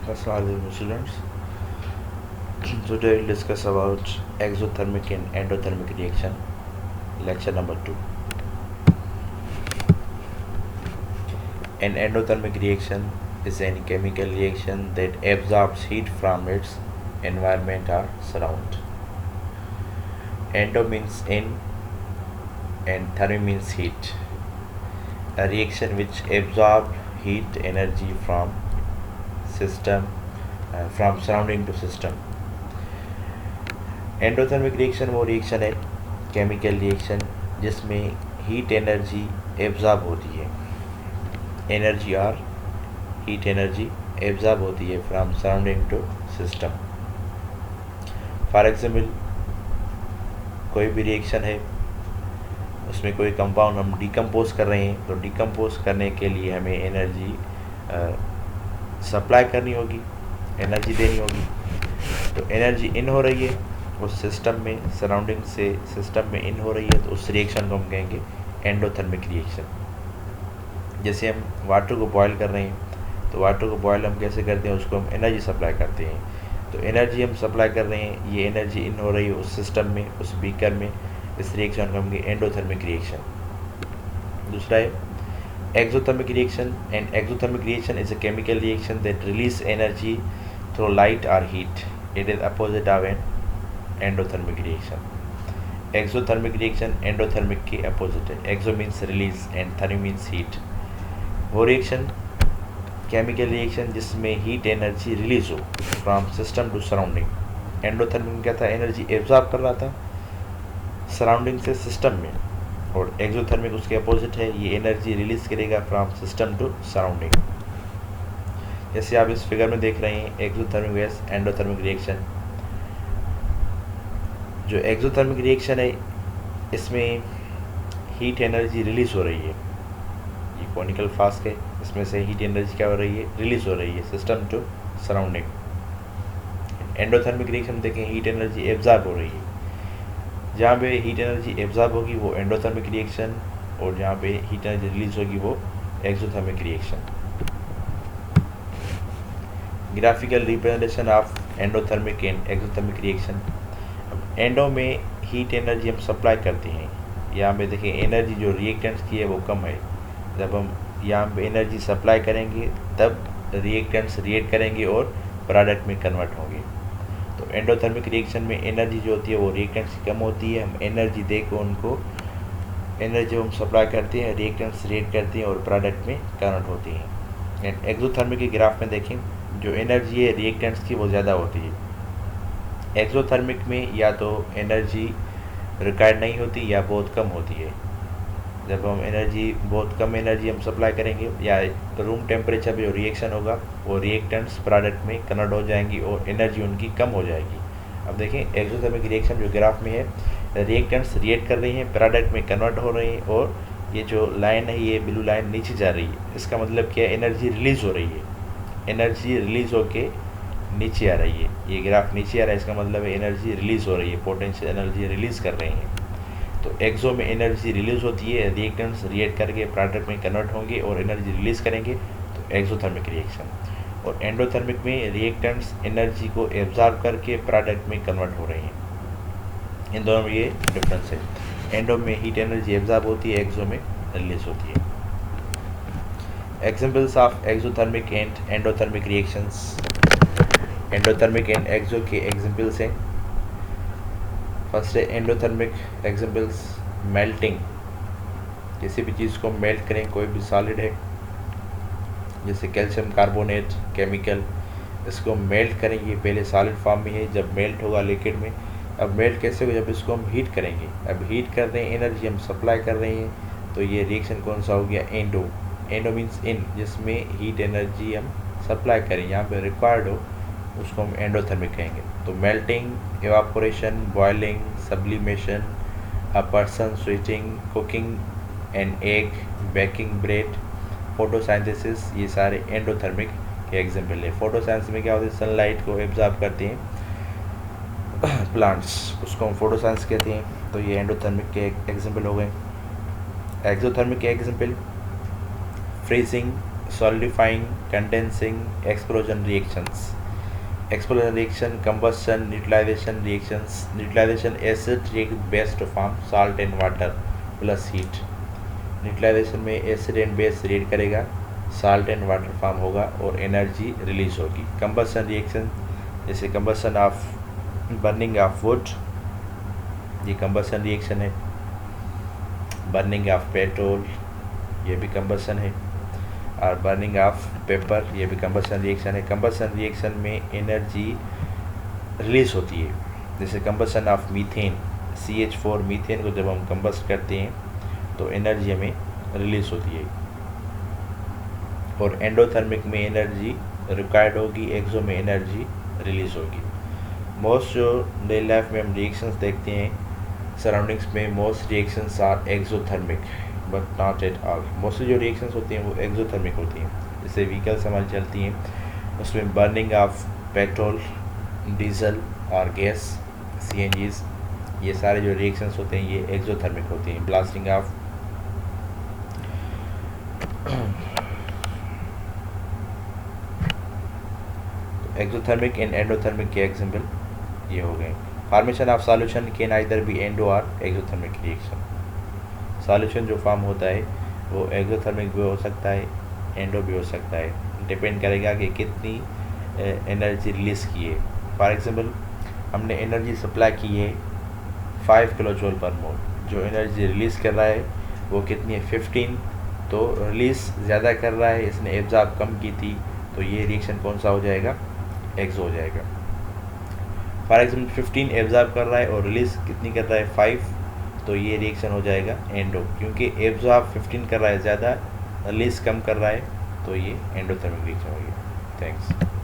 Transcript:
Assalamualaikum students. Today we'll discuss about exothermic and endothermic reaction. Lecture number 2. An endothermic reaction is a chemical reaction that absorbs heat from its environment or surround. Endo means in and thermi means heat. A reaction which absorbs heat energy from surrounding to system. Endothermic reaction वो reaction है, chemical reaction, जिसमें heat energy absorb होती है, energy और heat energy absorb होती है from surrounding to system. For example कोई भी रिएक्शन है, उसमें कोई कंपाउंड हम डिकम्पोज कर रहे हैं, तो डिकम्पोज करने के लिए हमें एनर्जी सप्लाई करनी होगी, एनर्जी देनी होगी. तो एनर्जी इन हो रही है उस सिस्टम में, सराउंडिंग से सिस्टम में इन हो रही है, तो उस रिएक्शन को हम कहेंगे एंडोथर्मिक रिएक्शन. जैसे हम वाटर को बॉयल कर रहे हैं, तो वाटर को बॉयल हम कैसे करते हैं, उसको हम एनर्जी सप्लाई करते हैं. तो एनर्जी हम सप्लाई कर रहे हैं, ये एनर्जी इन हो रही है उस सिस्टम में, उस बीकर में, इस रिएक्शन को हम कहेंगे एंडोथर्मिक रिएक्शन. दूसरा है exothermic reaction. An exothermic reaction is a chemical reaction that release energy through light or heat. It is opposite of an endothermic reaction. Exothermic reaction endothermic के opposite है. Exo means release and thermic means heat. वो reaction chemical reaction जिसमें heat energy release हो from system to surrounding. Endothermic क्या था, energy absorb कर रहा था सराउंडिंग से सिस्टम में, और एक्सोथर्मिक उसके अपोजिट है, ये एनर्जी रिलीज करेगा फ्रॉम सिस्टम टू सराउंडिंग. जैसे आप इस फिगर में देख रहे हैं एक्सोथर्मिक वेस एंडोथर्मिक रिएक्शन. जो एक्सोथर्मिक रिएक्शन है, इसमें हीट एनर्जी रिलीज हो रही है, ये कॉनिकल फ्लास्क है, इसमें से हीट एनर्जी क्या हो रही है, रिलीज हो रही है system to surrounding. Endothermic reaction देखें, हीट एनर्जी एब्जॉर्ब हो रही है. जहाँ पे हीट एनर्जी एब्जॉर्ब होगी वो एंडोथर्मिक रिएक्शन, और जहाँ पे हीट एनर्जी रिलीज होगी वो exothermic reaction. Graphical representation of endothermic and exothermic reaction. Endo में हीट एनर्जी हम सप्लाई करते हैं, यहाँ पे देखिए एनर्जी जो रिएक्टेंट्स की है वो कम है. जब हम यहाँ पे एनर्जी सप्लाई करेंगे तब रिएक्टेंट्स रिएक्ट करेंगे और प्रोडक्ट में कन्वर्ट होंगे. तो एंडोथर्मिक रिएक्शन में एनर्जी जो होती है वो रिएक्टेंट्स की कम होती है, हम एनर्जी दे के उनको, एनर्जी हम सप्लाई करते हैं, रिएक्टेंट्स रिएक्ट करते हैं और प्रोडक्ट में कन्वर्ट होती हैं. एंड एक्सोथर्मिक के ग्राफ में देखें, जो एनर्जी है रिएक्टेंट्स की वो ज़्यादा होती है. एक्सोथर्मिक में या तो एनर्जी रिक्वायर्ड नहीं होती या बहुत कम होती है. जब हम एनर्जी, बहुत कम एनर्जी हम सप्लाई करेंगे या रूम टेम्परेचर पे जो रिएक्शन होगा वो रिएक्टेंट्स प्रोडक्ट में कन्वर्ट हो जाएंगी और एनर्जी उनकी कम हो जाएगी. अब देखें एक्सोथर्मिक रिएक्शन जो ग्राफ में है, रिएक्टेंट्स रिएक्ट कर रही हैं, प्रोडक्ट में कन्वर्ट हो रही हैं, और ये जो लाइन है, ये ब्लू लाइन नीचे जा रही है. इसका मतलब क्या है, एनर्जी रिलीज़ हो रही है, एनर्जी रिलीज़ होके नीचे आ रही है. ये ग्राफ नीचे आ रहा है, इसका मतलब है एनर्जी रिलीज़ हो रही है, पोटेंशियल एनर्जी रिलीज़ कर रही हैं. तो एक्सो में एनर्जी रिलीज होती है, रिएक्टेंट्स रिएक्ट करके प्रोडक्ट में कन्वर्ट होंगे और एनर्जी रिलीज करेंगे, तो एक्सोथर्मिक रिएक्शन. और एंडोथर्मिक में रिएक्टेंट्स एनर्जी को एब्जॉर्ब करके प्रोडक्ट में कन्वर्ट हो रहे हैं. इन दोनों में ये डिफरेंस है. एंडो में हीट एनर्जी एब्जॉर्ब होती है, एक्सो में रिलीज होती है. Examples of exothermic and endothermic reactions. Endothermic and exo के एग्जाम्पल्स हैं. फर्स्ट है एंडोथर्मिक एग्जाम्पल्स, मेल्टिंग. किसी भी चीज़ को मेल्ट करें, कोई भी सॉलिड है जैसे कैल्शियम कार्बोनेट केमिकल, इसको मेल्ट करेंगे, पहले सॉलिड फॉर्म में है, जब मेल्ट होगा लिक्विड में. अब मेल्ट कैसे होगा, जब इसको हम हीट करेंगे. अब हीट कर रहे हैं, एनर्जी हम सप्लाई कर रहे हैं, तो ये रिएक्शन कौन सा हो गया, एंडो. एंडो मीन्स इन, जिसमें हीट एनर्जी हम सप्लाई करें, यहाँ पे रिक्वायर्ड हो, उसको हम एंडोथर्मिक कहेंगे. तो melting, evaporation, boiling, sublimation, a person switching, cooking an egg, baking bread, photosynthesis, ये सारे एंडोथर्मिक के एग्जाम्पल है. फोटोसाइंस में क्या होता है, सनलाइट को एब्जॉर्ब करते हैं प्लांट्स, उसको हम फोटोसाइंस कहते हैं. तो ये एंडोथर्मिक के एग्जाम्पल हो गए. एक्सोथर्मिक के example, freezing, solidifying, condensing, explosion reactions. Explosion reaction, combustion, neutralization reactions. Neutralization acid react base to form salt and water plus heat. Neutralization में एसिड एंड बेस रिएक्ट करेगा, साल्ट एंड वाटर फॉर्म होगा और energy release होगी। Combustion reaction जैसे combustion of burning of wood, ये combustion reaction है। Burning of petrol, ये भी कंबस्शन है। और बर्निंग ऑफ पेपर, ये भी कंबस्शन रिएक्शन है। कंबस्शन रिएक्शन में एनर्जी रिलीज होती है, जैसे combustion of methane, CH4 methane को जब हम कंबस्ट करते हैं तो एनर्जी हमें रिलीज होती है। और एंडोथर्मिक में एनर्जी रिक्वायर्ड होगी, एक्सो में एनर्जी रिलीज होगी। मोस्ट जो डेली लाइफ में हम रिएक्शंस देखते हैं सराउंडिंग्स में, most reactions are exothermic but not at all. Mostly जो रिएक्शंस होती हैं वो एक्सोथर्मिक होती हैं। जैसे व्हीकल्स हमारी चलती हैं उसमें बर्निंग ऑफ पेट्रोल, डीजल और गैस, CNGs, ये सारे जो रिएक्शंस होते हैं ये एक्सोथर्मिक होती हैं। Blasting of exothermic and endothermic के एग्जाम्पल ये हो गए। Formation of solution can either be endo और एक्सोथर्मिक रिएक्शन। सॉल्यूशन जो फॉर्म होता है वो एक्सोथर्मिक भी हो सकता है, एंडो भी हो सकता है, डिपेंड करेगा कि कितनी एनर्जी रिलीज़ की है। फॉर एग्जांपल हमने एनर्जी सप्लाई की है 5 किलो जूल पर मोल, जो एनर्जी रिलीज़ कर रहा है वो कितनी है 15, तो रिलीज़ ज़्यादा कर रहा है, इसने एब्जॉर्ब कम की थी, तो ये रिएक्शन कौन सा हो जाएगा, एक्सो हो जाएगा। फॉर एग्जाम्पल 15 एब्जॉर्ब कर रहा है और रिलीज़ कितनी कर रहा है 5, तो ये रिएक्शन हो जाएगा एंडो, क्योंकि एब्जॉर्ब 15 कर रहा है ज़्यादा, रिलीज़ कम कर रहा है, तो ये एंडोथर्मिक रिएक्शन हो गया। थैंक्स।